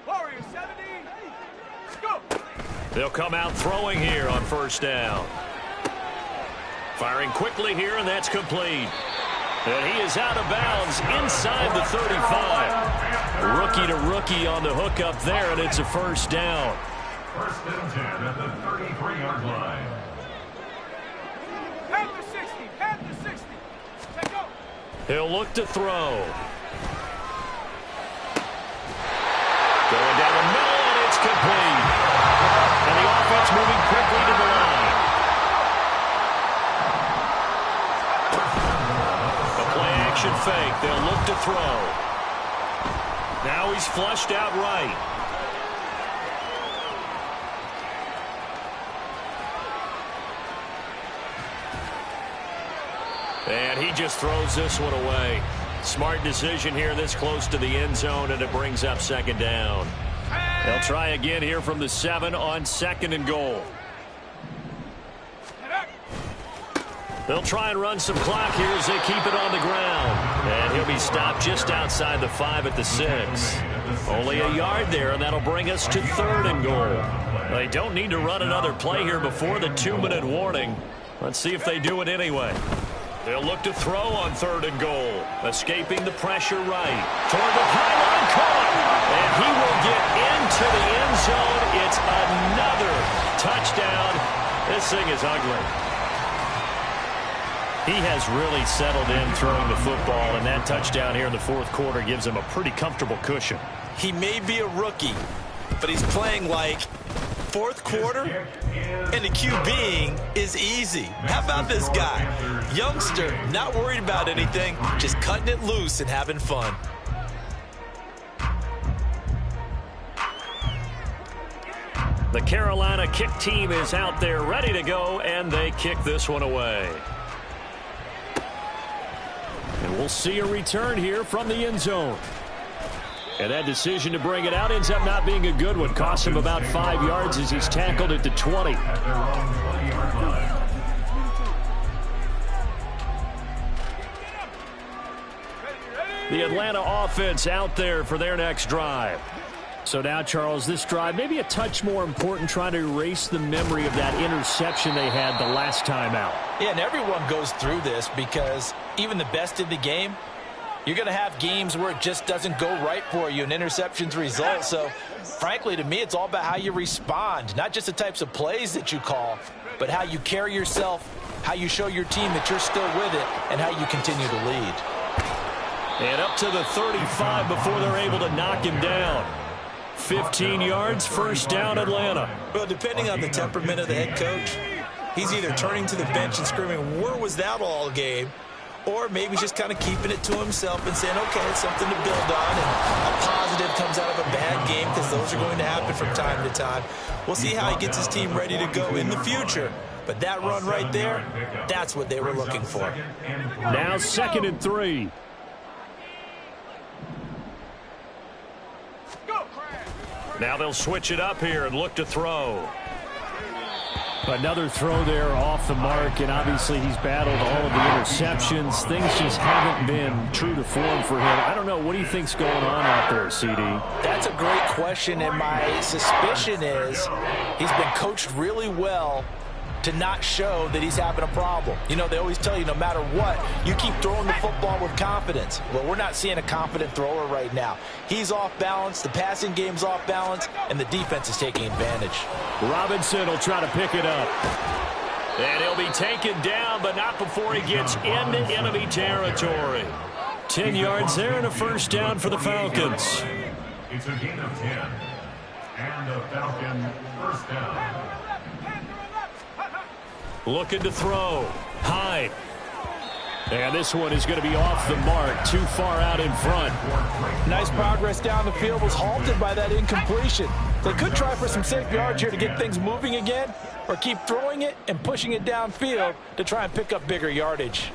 Warriors 70. Go. They'll come out throwing here on first down. Firing quickly here, and that's complete. And he is out of bounds inside the 35. Rookie to rookie on the hook up there, and it's a first down. First and 10 at the 33-yard line. Panther 60, Panther 60. Let's go. He'll look to throw. Going down the middle, and it's complete. And the offense moving quickly to the line. A play-action fake. They'll look to throw. Now he's flushed out right. And he just throws this one away. Smart decision here this close to the end zone, and it brings up second down. They'll try again here from the 7 on second and goal. They'll try and run some clock here as they keep it on the ground. And he'll be stopped just outside the 5 at the 6. Only a yard there, and that'll bring us to third and goal. They don't need to run another play here before the 2-minute warning. Let's see if they do it anyway. They'll look to throw on third and goal. Escaping the pressure right. Toward the pylon, caught. And he will get into the end zone. It's another touchdown. This thing is ugly. He has really settled in throwing the football, and that touchdown here in the fourth quarter gives him a pretty comfortable cushion. He may be a rookie, but he's playing like fourth quarter, and the QBing is easy. How about this guy? Youngster, not worried about anything, just cutting it loose and having fun. The Carolina kick team is out there ready to go, and they kick this one away. And we'll see a return here from the end zone. And that decision to bring it out ends up not being a good one. Costs him about 5 yards as he's tackled at the 20. At their own 20-yard line. The Atlanta offense out there for their next drive. So now, Charles, this drive maybe a touch more important, trying to erase the memory of that interception they had the last time out. Yeah, and everyone goes through this because even the best in the game, you're going to have games where it just doesn't go right for you and interceptions result. So, frankly, to me, it's all about how you respond, not just the types of plays that you call, but how you carry yourself, how you show your team that you're still with it, and how you continue to lead. And up to the 35 before they're able to knock him down. 15 yards, first down, Atlanta. Well, depending on the temperament of the head coach, he's either turning to the bench and screaming, "Where was that all game?" Or maybe just kind of keeping it to himself and saying, okay, it's something to build on, and a positive comes out of a bad game, because those are going to happen from time to time. We'll see how he gets his team ready to go in the future. But that run right there, that's what they were looking for. Now 2nd and 3. Now they'll switch it up here and look to throw. Another throw there off the mark, and obviously he's battled all of the interceptions. Things just haven't been true to form for him. I don't know. What do you think's going on out there, CD? That's a great question, and my suspicion is he's been coached really well to not show that he's having a problem. You know, they always tell you no matter what, you keep throwing the football with confidence. Well, we're not seeing a confident thrower right now. He's off balance, the passing game's off balance, and the defense is taking advantage. Robinson will try to pick it up. And he'll be taken down, but not before he gets into enemy territory. 10 yards there and a first down for the Falcons. It's a gain of 10. And a Falcon first down. Looking to throw. Hyde. And this one is going to be off the mark, too far out in front. Nice progress down the field, was halted by that incompletion. They could try for some safe yards here to get things moving again, or keep throwing it and pushing it downfield to try and pick up bigger yardage.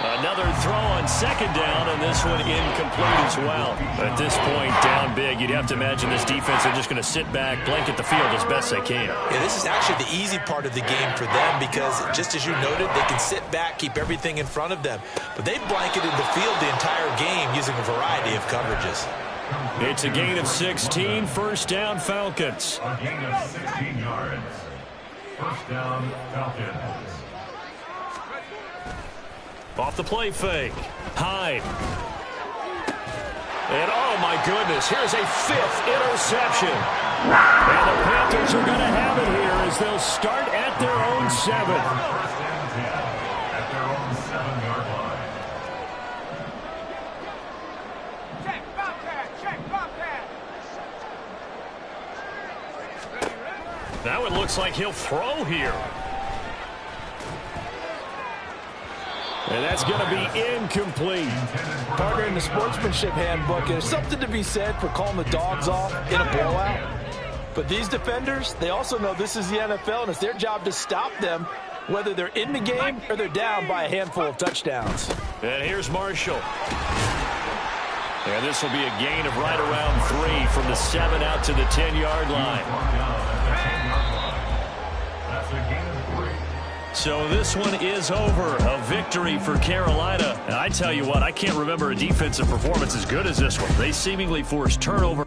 Another throw on second down, and this one incomplete as well. At this point, down big, you'd have to imagine this defense are just going to sit back, blanket the field as best they can. Yeah, this is actually the easy part of the game for them because, just as you noted, they can sit back, keep everything in front of them. But they blanketed the field the entire game using a variety of coverages. It's a gain of 16, first down, Falcons. A gain of 16 yards. First down, Falcons. Off the play fake. Hyde. And oh my goodness, here's a 5th interception. And the Panthers are going to have it here as they'll start at their own 7. First and 10 at their own 7-yard line. Check, Bobcat, check, Bobcat. Now it looks like he'll throw here. And that's going to be incomplete. Partner, in the sportsmanship handbook, there's something to be said for calling the dogs off in a blowout. But these defenders, they also know this is the NFL, and it's their job to stop them, whether they're in the game or they're down by a handful of touchdowns. And here's Marshall. And this will be a gain of right around 3 from the 7 out to the 10-yard line. That's a gain of 3. So this one is over. A victory for Carolina. And I tell you what, I can't remember a defensive performance as good as this one. They seemingly forced turnover.